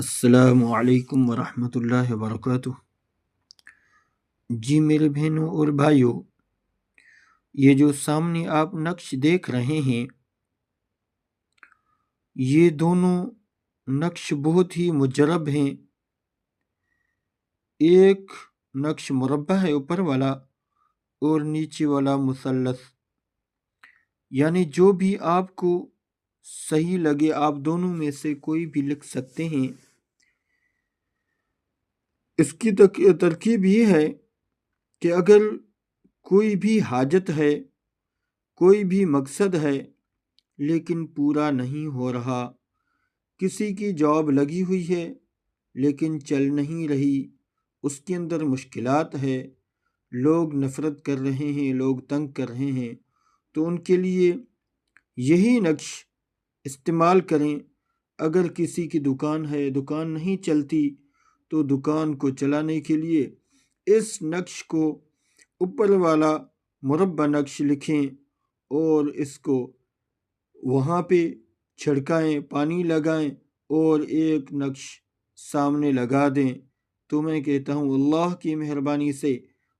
السلام علیکم ورحمۃ اللہ وبرکاتہ۔ جی میرے بہنوں اور بھائیوں، یہ جو سامنے آپ نقش دیکھ رہے ہیں، یہ دونوں نقش بہت ہی مجرب ہیں۔ ایک نقش مربع ہے اوپر والا، اور نیچے والا مثلث، یعنی جو بھی آپ کو صحیح لگے آپ دونوں میں سے کوئی بھی لکھ سکتے ہیں۔ اس کی ترکیب یہ ہے کہ اگر کوئی بھی حاجت ہے، کوئی بھی مقصد ہے لیکن پورا نہیں ہو رہا، کسی کی جاب لگی ہوئی ہے لیکن چل نہیں رہی، اس کے اندر مشکلات ہے، لوگ نفرت کر رہے ہیں، لوگ تنگ کر رہے ہیں، تو ان کے لیے یہی نقش استعمال کریں۔ اگر کسی کی دکان ہے، دکان نہیں چلتی، تو دکان کو چلانے کے لیے اس نقش کو اوپر والا مربع نقش لکھیں اور اس کو وہاں پہ چھڑکائیں، پانی لگائیں اور ایک نقش سامنے لگا دیں، تو میں کہتا ہوں اللہ کی مہربانی سے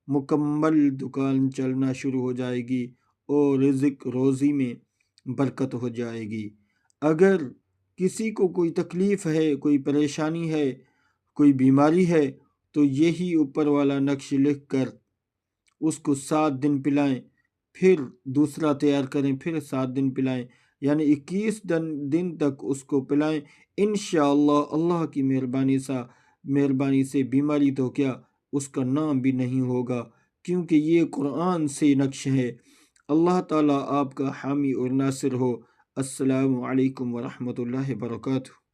مکمل دکان چلنا شروع ہو جائے گی اور رزق روزی میں برکت ہو جائے گی۔ اگر کسی کو کوئی تکلیف ہے، کوئی پریشانی ہے، کوئی بیماری ہے، تو یہی اوپر والا نقش لکھ کر اس کو 7 دن پلائیں، پھر دوسرا تیار کریں، پھر 7 دن پلائیں، یعنی 21 دن تک اس کو پلائیں۔ انشاءاللہ اللہ کی مہربانی سے بیماری تو کیا، اس کا نام بھی نہیں ہوگا، کیونکہ یہ قرآن سے نقش ہے۔ اللہ تعالیٰ آپ کا حامی اور ناصر ہو۔ السلام علیکم ورحمۃ اللہ وبرکاتہ۔